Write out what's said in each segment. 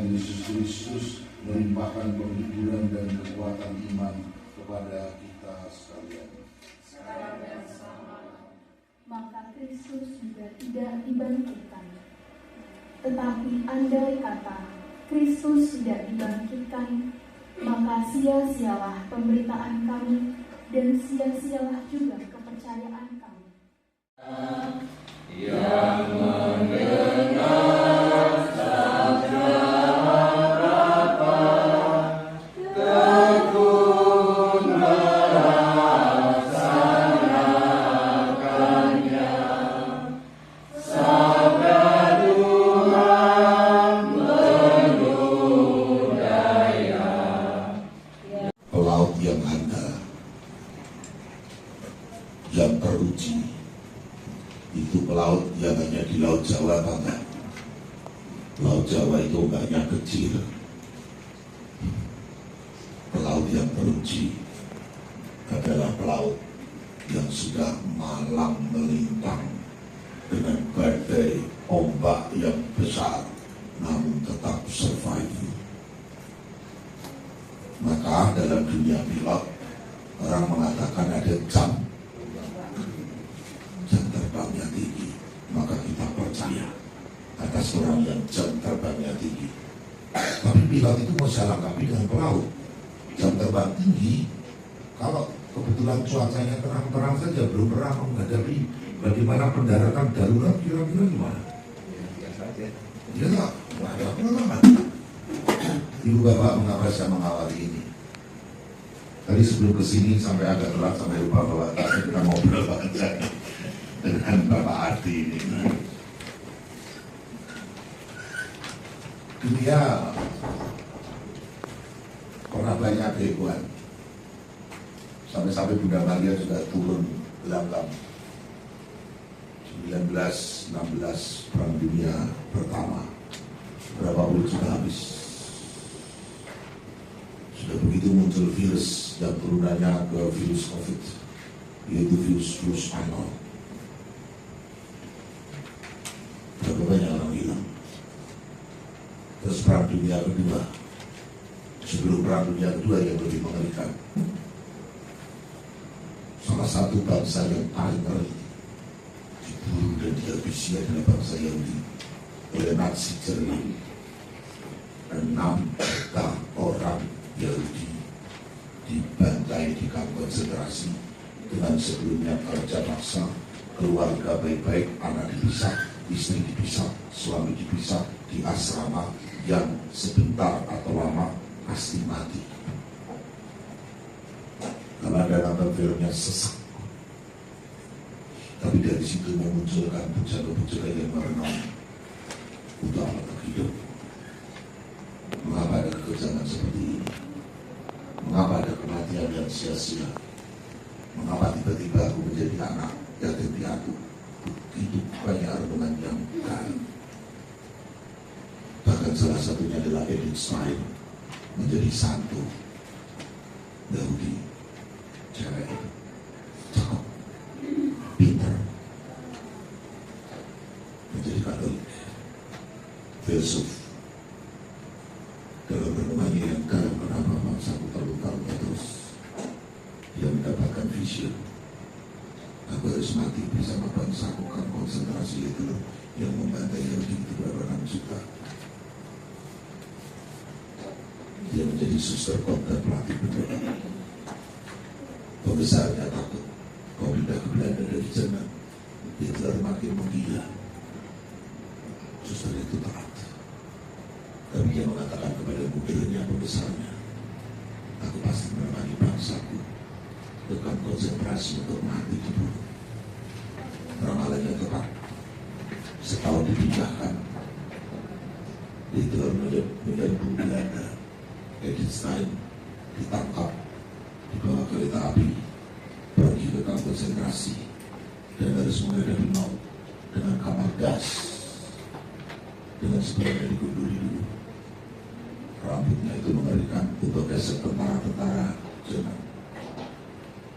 Tuhan Yesus Kristus melimpahkan penghiburan dan kekuatan iman kepada kita sekalian. Maka Kristus juga tidak dibangkitkan. Tetapi andai kata Kristus tidak dibangkitkan, maka sia-sialah pemberitaan kami dan sia-sialah juga kepercayaan kami. Yang mendengar sabda Bapa, tekun melaksanakannya. Sabda Tuhan penuh daya. Pelaut yang handal, yang teruji, itu pelaut yang hanya di Laut Jawa banget. Laut Jawa itu ombaknya kecil. Pelaut yang teruji adalah pelaut yang sudah malang melintang dengan badai ombak yang besar, namun tetap survive. Maka dalam dunia pilot, orang mengatakan ada jam terbangnya tinggi, maka kita percaya atas orang yang jam terbangnya tinggi. Tapi pilot itu mau saya lengkapi dengan pelaut. Jam terbang tinggi, kalau kebetulan cuacanya terang-terang saja, belum pernah menghadapi bagaimana pendaratan darurat, kira-kira gimana? Biasa aja. Ya tak, nggak ada pengalaman. Ibu bapak, mengapa saya mengawali ini? Tadi sebelum kesini sampai agak telat, sampai lupa bahwa kita ngobrol aja dengan Bapak Ardi ini. Dunia pernah banyak kehebohan. Sampai-sampai Bunda Maria juga turun gelap-gelap. 1916 Perang Dunia Pertama. Berapa puluh juta habis. Sudah begitu muncul virus dan turunannya ke virus COVID, yaitu virus flu Spanyol. Berapa banyak orang hilang. Terus Perang Dunia Kedua. Sebelum Perang Dunia Kedua yang lebih mengerikan, salah satu bangsa yang paling ngeri dibunuh dan dihabisi adalah bangsa Yahudi oleh Nazi Jerman. 6 juta orang Yahudi dibantai di kamp konsentrasi dengan sebelumnya kerja paksa, keluarga baik-baik, anak dipisah, istri dipisah, suami dipisah di asrama yang sebentar atau lama pasti mati. Kalau ada nonton filmnya Sesak, tapi dari situ memunculkan bujang-bujang yang merenung untuk alat hidup. Mengapa ada kekejaman seperti ini? Mengapa ada kematian yang sia-sia? Mengapa tiba-tiba aku menjadi anak yatim piatu? Hidup banyak renungan yang gaib. Bahkan salah satunya adalah Edith Stein menjadi santo Yahudi, cewek, cakep, pintar, menjadi Katolik, filsuf. Dalam renungannya yang gaib, kenapa bangsaku terluka-luka terus? Dia mendapatkan vision. Aku harus mati bersama bangsaku, kan konsentrasi itu yang membantai Yahudi itu berapa 6 juta. Dia menjadi suster kop dan pelatih bendera. Pembesarnya takut kau pindah ke Belanda dari Jerman, Hitler makin menggila. Suster itu taat, tapi dia mengatakan kepada mukilnya pembesarnya, aku pasti menemani bangsaku ke kamp konsentrasi untuk mati dibunuh. Ramalannya tepat. Setahun dipindahkan, Hitler menjadi Belanda. Edith Stein ditangkap, dibawa kereta api, pergi ke kamp konsentrasi, dan harus menghadapi maut dengan kamar gas, dengan sebenarnya digunduli dulu. Rambutnya itu mengerikan untuk gesek tentara-tentara Jerman.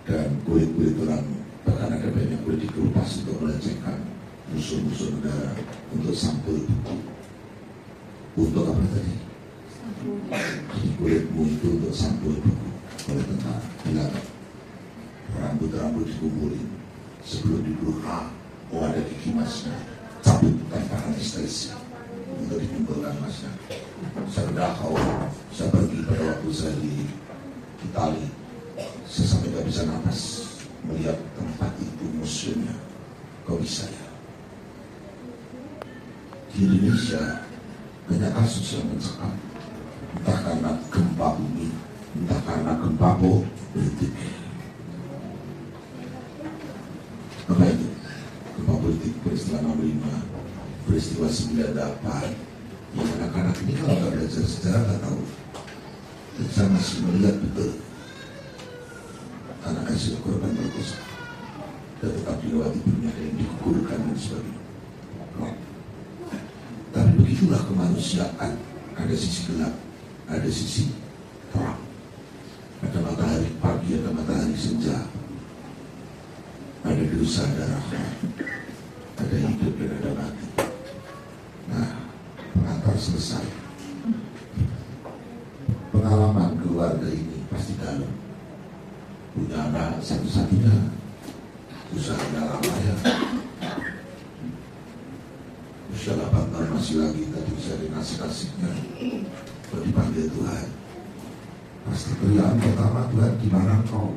Dan kulit-kulit orang, bahkan ada banyak kulit dikelupas untuk melecehkan musuh-musuh negara, untuk sampul buku. Untuk apa tadi? Jadi kulitmu itu untuk sampul buku oleh tentara. Bilang, rambut-rambut dikumpulin sebelum diberuha. Oh, ada gigi masnya, cabut tanpa anestesi untuk dikumpulkan masnya. Saya pergi pada waktu saya di Itali, saya sampai gak bisa napas melihat tempat itu museumnya. Kok bisa ya? Di Indonesia banyak kasus yang mencekam, entah karena gempa bumi, entah karena gempa politik. Apa itu? Gempa politik, peristiwa 65, peristiwa 98. Ya, anak-anak ini kalau nggak belajar sejarah nggak tahu. Dan saya masih melihat betul anak hasil korban berkosa dan tetap dilewati dunia yang digugurkan dan sebagainya. Tapi begitulah kemanusiaan. Ada sisi gelap, ada sisi terang. Ada matahari pagi, ada matahari senja. Ada dosa, ada rahmat. Ada hidup dan ada mati. Nah, pengantar selesai. Pengalaman keluarga ini pasti dalam. Punya anak satu-satunya, usahanya lama ya. Usia 8 tahun masih lagi, tadi bisa dinasih-nasihnya. Kalau dipanggil Tuhan, pasti teriakan pertama, Tuhan gimana engkau?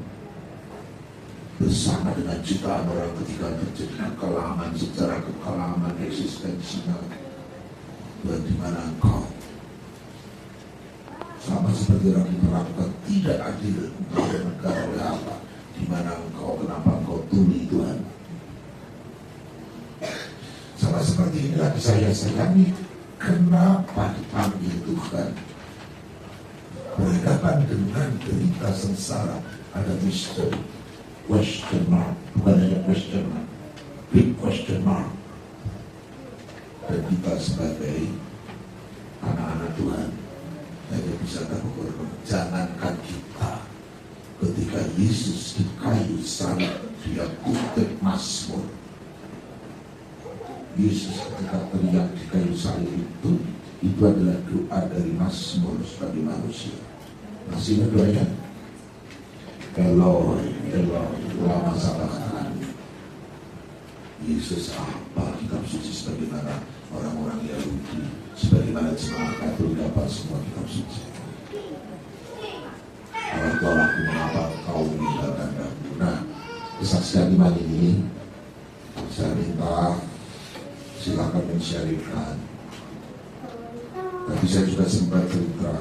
Bersama dengan jutaan orang ketika terjadi kekelaman, secara kekelaman eksistensinya. Tuhan di mana engkau? Sama seperti orang diperlakukan tidak adil oleh negara, oleh apa? Di mana engkau? Kenapa engkau tuli Tuhan? Sama seperti inilah saya sayangi. Kenapa dipanggil Tuhan? Berhadapan dengan derita sengsara, ada misteri, question mark, bukan hanya question mark, big question mark. Dan kita sebagai anak-anak Tuhan hanya bisa takut. Jangankan kita, ketika Yesus di kayu salib, dia kutip Mazmur. Yesus ketika teriak di kayu salib itu adalah doa dari Mazmur sebagai manusia. Masih ingat doanya? Eloi, Eloi, lama sabachthani. Yesus apa kitab suci sebagaimana orang-orang Yahudi, sebagaimana jemaat Katolik dapat semua kitab suci. Allah Tuhanku, mengapa kau meninggalkan aku? Nah, kesaksian iman ini saya minta silakan mensyarifkan. Tapi saya juga sempat cerita,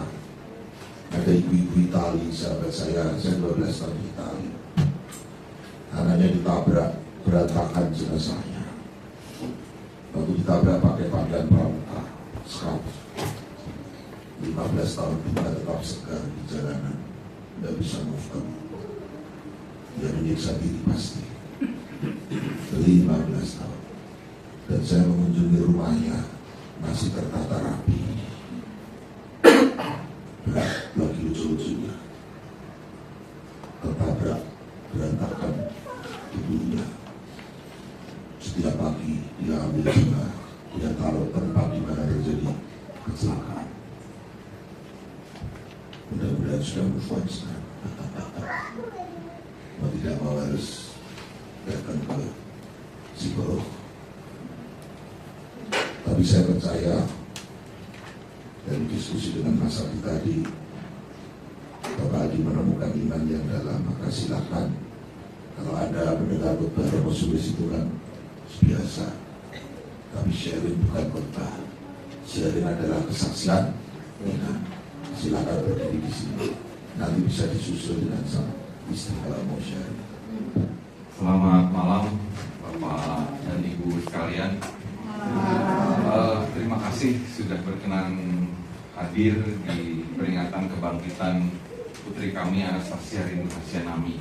ada ibu-ibu Itali, sahabat saya 12 tahun di Itali. Anaknya ditabrak, berantakan jenazahnya. Waktu ditabrak pakai pakaian pramuka, scout. 15 tahun kita tetap segar di jalanan, tidak bisa move on. Dia menyiksa diri pasti. 15 tahun. Dan saya mengunjungi rumahnya, masih tertata rapi. Lagi lucu-lucunya, tertabrak, berantakan tubuhnya. Setiap pagi dia ambil bunga, dia taruh tempat di mana terjadi kecelakaan. Mudah-mudahan sudah move on sekarang. Mau tidak mau harus datang ke psikolog. Tapi saya percaya dari diskusi dengan Mas Adi tadi, Bapak Adi menemukan iman yang dalam, maka silakan. Kalau ada mendengar khotbah Rasulullah itu kan biasa, tapi sharing bukan khotbah. Sharing adalah kesaksian. Nah, silakan berdiri di sini. Nanti bisa disusul dengan sang istri kalau mau sharing. Selamat malam Bapak dan Ibu sekalian. Terima kasih sudah berkenan hadir di peringatan kebangkitan putri kami Anastasia Rindu Hasyanami.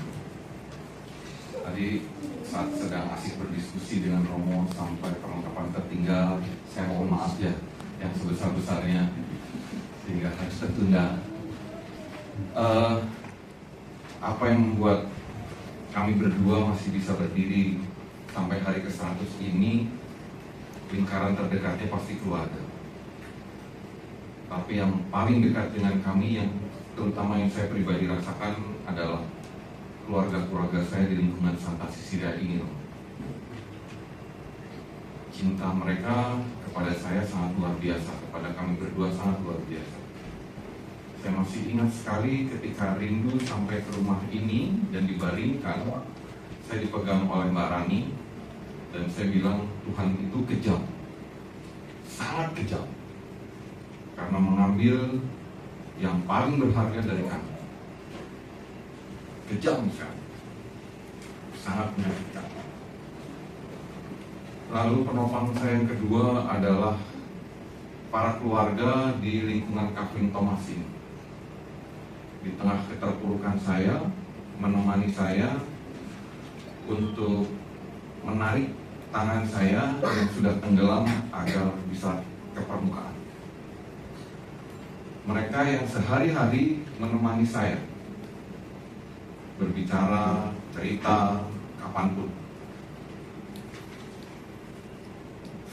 Tadi saat sedang asik berdiskusi dengan Romo sampai perlengkapan tertinggal, saya mohon maaf ya yang sebesar-besarnya sehingga harus tertunda. Apa yang membuat kami berdua masih bisa berdiri sampai hari ke-100 ini, lingkaran terdekatnya pasti keluarga. Tapi yang paling dekat dengan kami, yang terutama yang saya pribadi rasakan adalah keluarga-keluarga saya di lingkungan Santa Cecilia ini. Cinta mereka kepada saya sangat luar biasa, kepada kami berdua sangat luar biasa. Saya masih ingat sekali ketika rindu sampai ke rumah ini dan dibaringkan, saya dipegang oleh Mbak Rani dan saya bilang, Tuhan itu kejam, sangat kejam, karena mengambil yang paling berharga dari kami. Kejam sekali, sangat menyakitkan. Lalu penopang saya yang kedua adalah para keluarga di lingkungan Kavling Thomas ini. Di tengah keterpurukan saya, menemani saya untuk menarik tangan saya yang sudah tenggelam agar bisa ke permukaan. Mereka yang sehari-hari menemani saya, berbicara, cerita, kapanpun.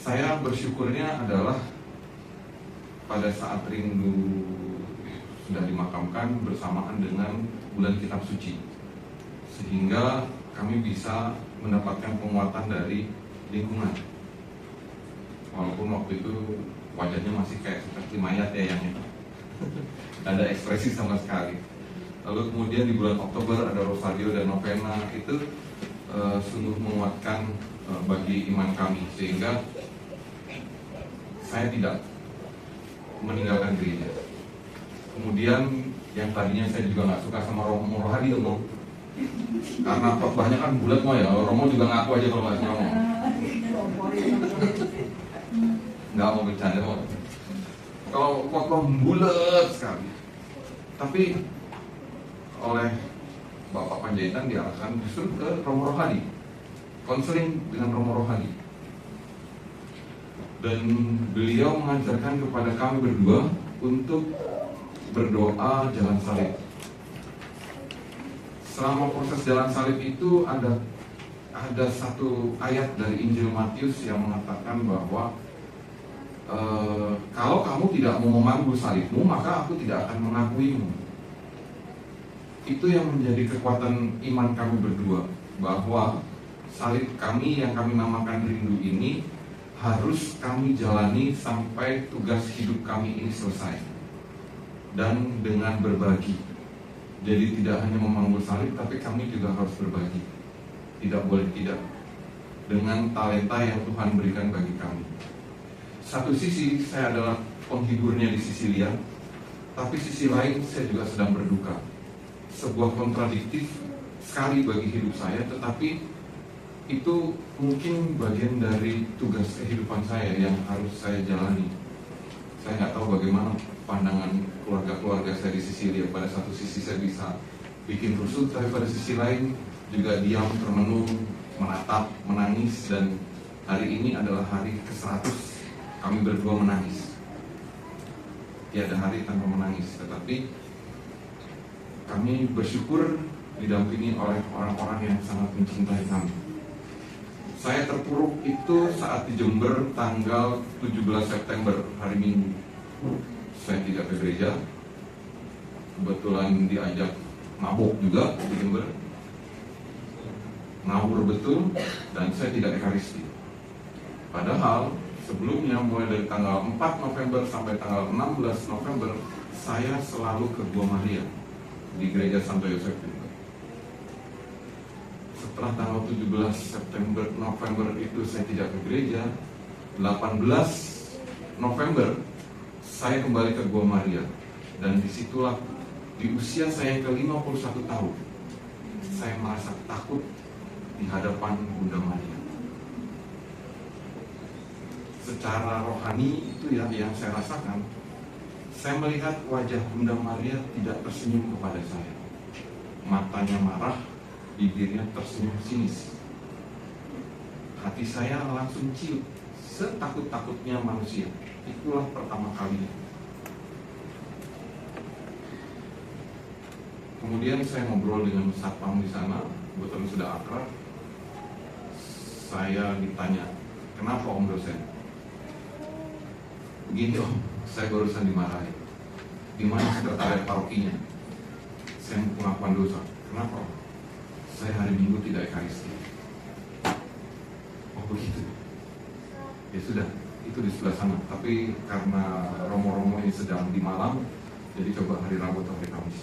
Saya bersyukurnya adalah pada saat rindu sudah dimakamkan bersamaan dengan bulan kitab suci, sehingga kami bisa mendapatkan penguatan dari lingkungan. Walaupun waktu itu wajahnya masih kayak seperti mayat ya, yang ada ekspresi sama sekali. Lalu kemudian di bulan Oktober ada Rosario dan Novena, itu sungguh menguatkan bagi iman kami, sehingga saya tidak meninggalkan gereja. Kemudian yang tadinya saya juga nggak suka sama Romo Rohadi, karena khotbahnya kan bulat ya. Romo juga ngaku aja kalau nggak ngomong. Nggak mau bercanda mau. Kalau khotbah bulat sekali. Tapi oleh Bapak Panjaitan diarahkan justru ke Romo Rohadi, konseling dengan Romo Rohadi. Dan beliau mengajarkan kepada kami berdua untuk berdoa jalan salib. Selama proses jalan salib itu ada satu ayat dari Injil Matius yang mengatakan bahwa kalau kamu tidak mau memangku salibmu, maka aku tidak akan mengakuimu. Itu yang menjadi kekuatan iman kami berdua, bahwa salib kami yang kami namakan rindu ini harus kami jalani sampai tugas hidup kami ini selesai, dan dengan berbagi. Jadi tidak hanya memanggul salib, tapi kami juga harus berbagi. Tidak boleh tidak, dengan talenta yang Tuhan berikan bagi kami. Satu sisi saya adalah penghidurnya di Sicilia, tapi sisi lain saya juga sedang berduka. Sebuah kontradiktif sekali bagi hidup saya, tetapi itu mungkin bagian dari tugas kehidupan saya yang harus saya jalani. Saya nggak tahu bagaimana pandangan keluarga-keluarga saya di Sicilia. Pada satu sisi saya bisa bikin rusuh, tapi pada sisi lain juga diam, termenung, menatap, menangis. Dan hari ini adalah hari ke-100 kami berdua menangis. Tiada hari tanpa menangis, tetapi kami bersyukur didampingi oleh orang-orang yang sangat mencintai kami. Saya terpuruk itu saat di Jember tanggal 17 September, hari Minggu. Saya tidak ke gereja, kebetulan diajak mabuk juga di Jember, ngawur betul, dan saya tidak ekaristi. Padahal sebelumnya mulai dari tanggal 4 November sampai tanggal 16 November saya selalu ke Gua Maria di gereja Santo Yosef. Setelah tanggal 17 November itu saya tidak ke gereja. 18 November saya kembali ke Gua Maria, dan disitulah di usia saya yang ke-51 tahun saya merasa takut di hadapan Bunda Maria. Secara rohani itu ya yang saya rasakan, saya melihat wajah Bunda Maria tidak tersenyum kepada saya. Matanya marah, bibirnya tersenyum sinis. Hati saya langsung ciut, setakut-takutnya manusia. Itulah pertama kalinya. Kemudian saya ngobrol dengan satpam di sana, kebetulan sudah akrab. Saya ditanya, kenapa Om dosen? Begini Om, saya barusan dimarahi. Di mana sekretariat parokinya? Saya pengakuan dosa. Kenapa? Saya hari Minggu tidak ekaristi. Oh begitu. Ya sudah, itu di sebelah sana. Tapi karena romo-romo ini sedang di Malang, jadi coba hari Rabu atau hari Kamis.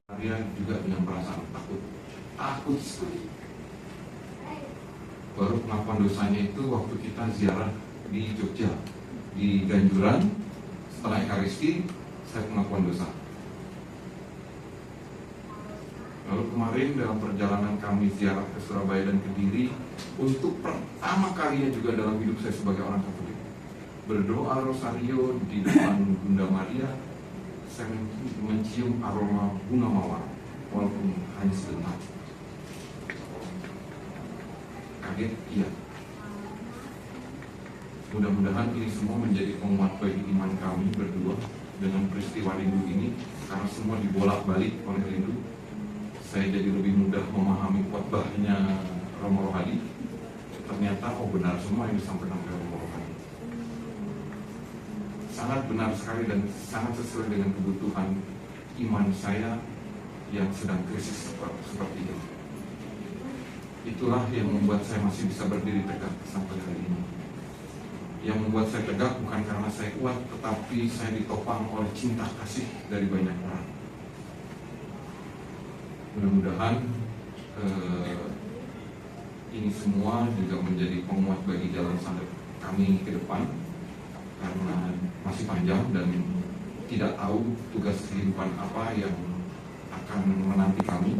Maria juga dengan perasaan takut sekali. Baru pengakuan dosanya itu waktu kita ziarah di Jogja, di Ganjuran. Setelah ekaristi, saya pengakuan dosa. Lalu kemarin dalam perjalanan kami ziarah ke Surabaya dan Kediri, untuk pertama kalinya juga dalam hidup saya sebagai orang Katolik, berdoa rosario di depan Bunda Maria, saya mencium aroma bunga mawar, walaupun hanya sebentar. Kaget, iya. Mudah-mudahan ini semua menjadi penguat bagi iman kami berdua dengan peristiwa rindu ini, karena semua dibolak-balik oleh rindu. Saya jadi lebih mudah memahami khotbahnya Romo Rohadi. Ternyata benar semua yang disampaikan oleh Romo Rohadi. Sangat benar sekali dan sangat sesuai dengan kebutuhan iman saya yang sedang krisis seperti ini. Itulah yang membuat saya masih bisa berdiri tegak sampai hari ini. Yang membuat saya tegak bukan karena saya kuat, tetapi saya ditopang oleh cinta kasih dari banyak orang. Mudah-mudahan ini semua juga menjadi penguat bagi jalan salib kami ke depan, karena masih panjang dan tidak tahu tugas kehidupan apa yang akan menanti kami.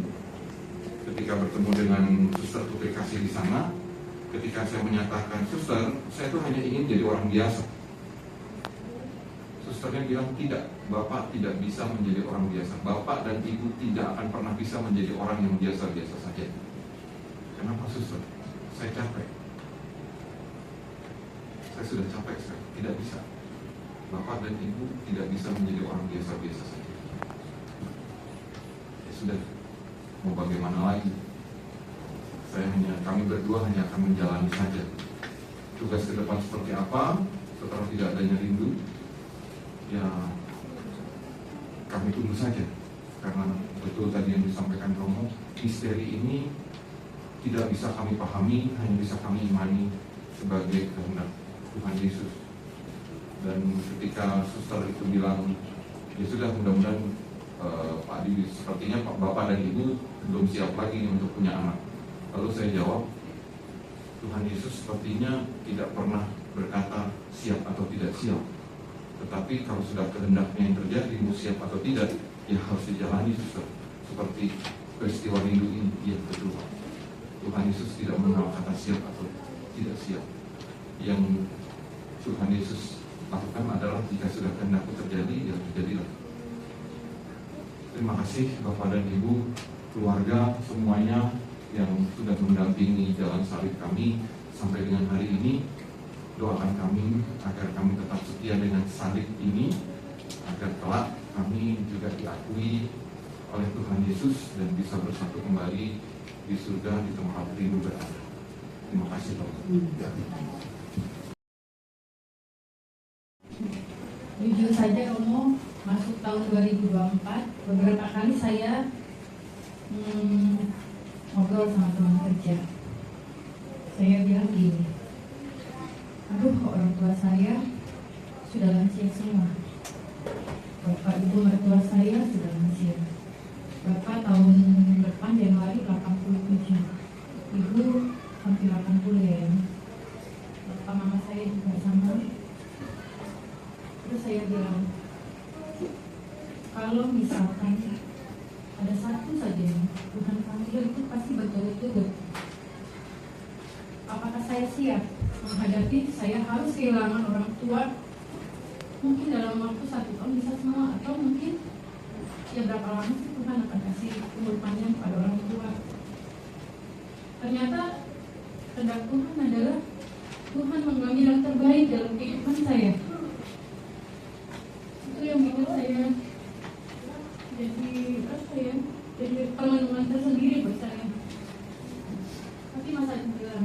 Ketika bertemu dengan Suster Putri Kasih di sana, ketika saya menyatakan, "Suster, saya tuh hanya ingin jadi orang biasa." Susternya bilang, "Tidak, Bapak tidak bisa menjadi orang biasa. Bapak dan Ibu tidak akan pernah bisa menjadi orang yang biasa-biasa saja." Kenapa, Suster? Saya capek. Saya sudah capek sekali, tidak bisa. Bapak dan Ibu tidak bisa menjadi orang biasa-biasa saja. Ya sudah, mau bagaimana lagi? Kami berdua hanya akan menjalani saja. Tugas ke depan seperti apa, setelah tidak adanya rindu, ya kami tunggu saja. Karena betul tadi yang disampaikan Romo, misteri ini tidak bisa kami pahami, hanya bisa kami imani sebagai kehendak Tuhan Yesus. Dan ketika suster itu bilang, ya sudah, mudah-mudahan Pak Adi, sepertinya Pak Bapak dan Ibu belum siap lagi untuk punya anak. Lalu saya jawab, Tuhan Yesus sepertinya tidak pernah berkata siap atau tidak siap. Tetapi kalau sudah kehendaknya yang terjadi, mau siap atau tidak, ya harus dijalani, suster. Seperti peristiwa rindu ini, ya betul. Tuhan Yesus tidak mengenal kata siap atau tidak siap. Yang Tuhan Yesus lakukan adalah jika sudah kehendaknya terjadi, ya terjadilah. Terima kasih Bapak dan Ibu, keluarga semuanya yang sudah mendampingi jalan salib kami sampai dengan hari ini. Doakan kami agar kami tetap setia dengan salib ini, agar kelak kami juga diakui oleh Tuhan Yesus dan bisa bersatu kembali di surga di tempat rindu berada. Terima kasih Bapak. Jujur saja Romo, masuk tahun 2024 beberapa kali saya ngobrol sama teman kerja. Saya bilang gini, aduh orang tua saya sudah lansia semua, bapak ibu mertua saya sudah lansia. Bapak tahun depan Januari 87, ibu hampir 80 ya. Bapak mama saya juga sama. Terus saya bilang, kalau misalkan ada satu saja yang Tuhan panggil, itu pasti betul-betul. Apakah saya siap menghadapi saya harus kehilangan orang tua mungkin dalam waktu 1 tahun bisa semua, atau mungkin ya berapa lama sih Tuhan akan kasih umur panjang pada orang tua. Ternyata kehendak Tuhan adalah Tuhan mengambil yang terbaik dalam kehidupan saya. Itu yang bikin saya jadi jadi pemenuhan tersendiri buat saya. Tapi masa bilang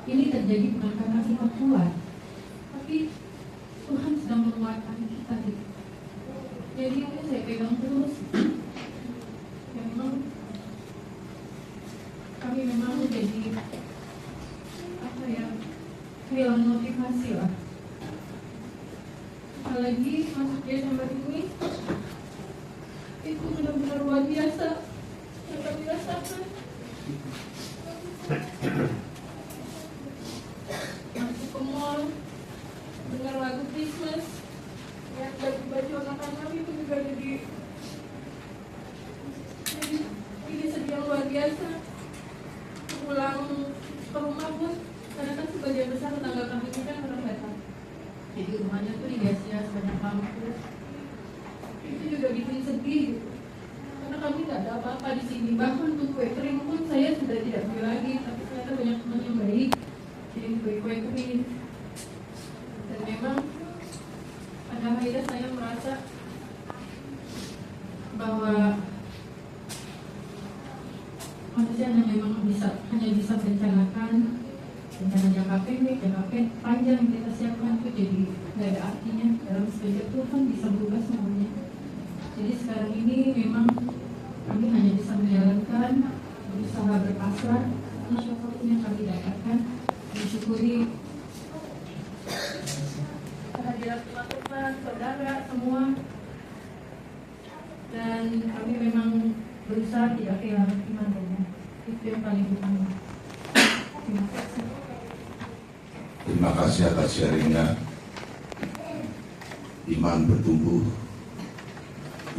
ini terjadi bukan karena kita kuat, kekuatan kita gitu. Jadi ini saya pegang terus. Memang kami memang jadi apa ya, kehilangan motivasi lah. Apalagi masuk Desember ini itu benar-benar luar biasa yang kami rasakan. Masuk ke mall, dengar lagu Christmas, lihat baju-baju anak-anak kami itu juga jadi ini sedih yang luar biasa. Pulang ke rumah pun, karena kan sebagian besar tetangga kami ini kan orang Batak, jadi rumahnya tuh dihias-hias banyak lampu. Itu juga bikin sedih gitu. Karena kami nggak ada apa-apa di sini. Bahkan untuk kue kering pun saya sudah tidak beli lagi. Tapi ternyata banyak teman yang baik kirim kue-kue kering. Dan memang pada akhirnya saya merasa bahwa manusia memang hanya bisa merencanakan rencana jangka pendek, jangka panjang yang kita siapkan itu jadi nggak ada artinya. Dalam sekejap Tuhan bisa berubah semuanya. Jadi sekarang ini memang kami hanya bisa menjalankan, berusaha berpasrah, siapapun yang kami dapatkan, mensyukuri kehadiran teman-teman, saudara, semua. Dan kami memang berusaha tidak kehilangan iman dan itu yang paling utama. Terima kasih. Terima kasih atas sharingnya. Iman bertumbuh,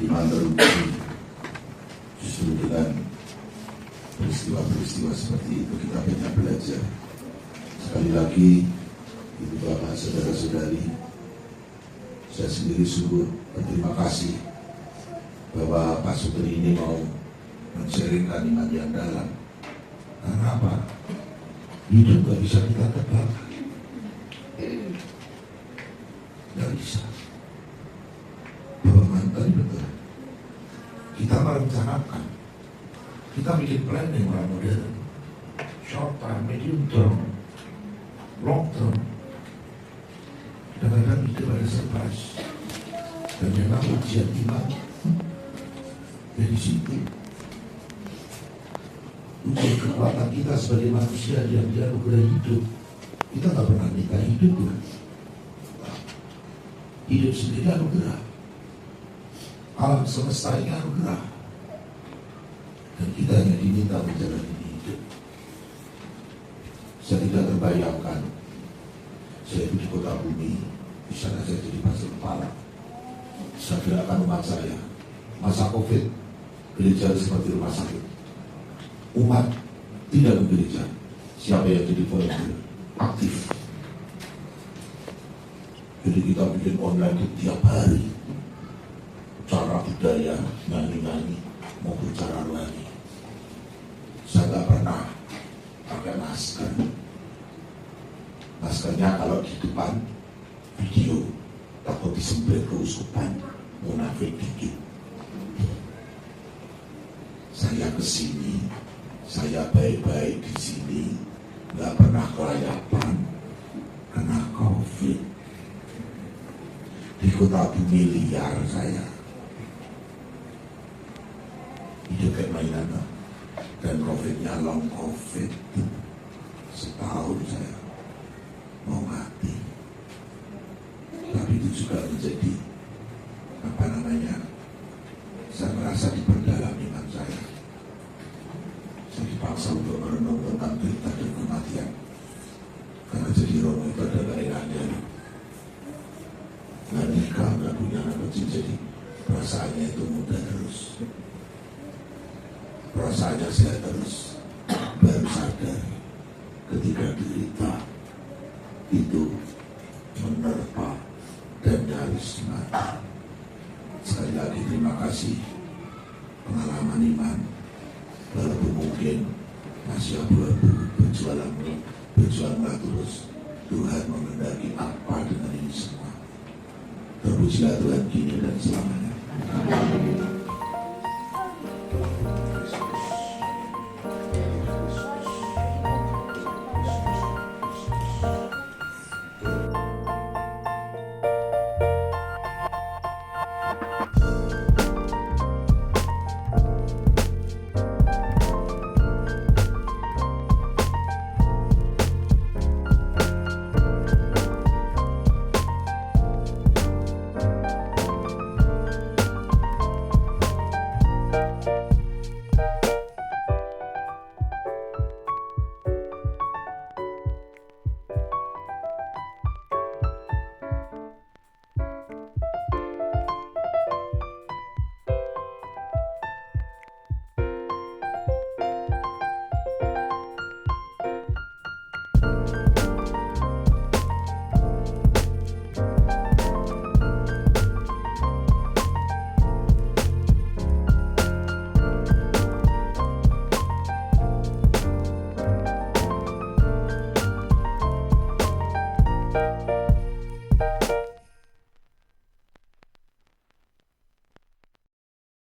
iman teruji. Justru dengan peristiwa-peristiwa seperti itu kita banyak belajar. Sekali lagi, ibu bapak, saudara-saudari, saya sendiri sungguh berterima kasih bahwa Pak Sugeng ini mau men-sharingkan iman yang dalam. Karena apa? Hidup gak bisa kita tebak. Gak bisa. Bapak Mantan betul. Kita merencanakan. Kita bikin planning orang modern. Short term, medium term, long term. Kadang-kadang hidup ada surprise. Dan memang ujian iman dari situ. Ujian kekuatan kita sebagai manusia yang dianugerah hidup. Kita tak pernah minta hidup kan? Hidup sendiri anugerah. Alam semesta ini anugerah. Dan kita hanya diminta menjalani hidup. Saya tidak terbayangkan saya di kota bumi, di sana saya jadi pastor kepala. Saya gerakan umat saya. Masa COVID, gereja seperti rumah sakit. Umat tidak bergereja. Siapa yang jadi volunteer? Aktif. Jadi kita bikin online tiap hari. Cara budaya, nyanyi-nyanyi, mau bicara lagi. Saya nggak pernah pakai masker. Maskernya kalau di depan video, takut disembelih keuskupan, munafik dikit. Saya kesini, saya baik-baik di sini, nggak pernah kelayapan, kena COVID. Di kota bumi liar saya. Hidup kayak mainan, dan COVID-nya long COVID. Setahun saya mau mati. Tapi itu juga menjadi saya merasa diperdalam iman saya. Saya dipaksa untuk merenung tentang cerita dan kematian. Karena jadi Romo itu ada keringannya. Nggak nikah, nggak punya anak kecil, jadi perasaannya itu muda terus. Perasaannya saya terus. Baru sadar ketika derita itu menerpa dan nyaris mati. Sekali lagi terima kasih pengalaman iman. Walaupun mungkin masih abu-abu, berjuanglah terus. Tuhan mengendaki apa dengan ini semua. Terpujilah Tuhan kini dan selamanya. Amin.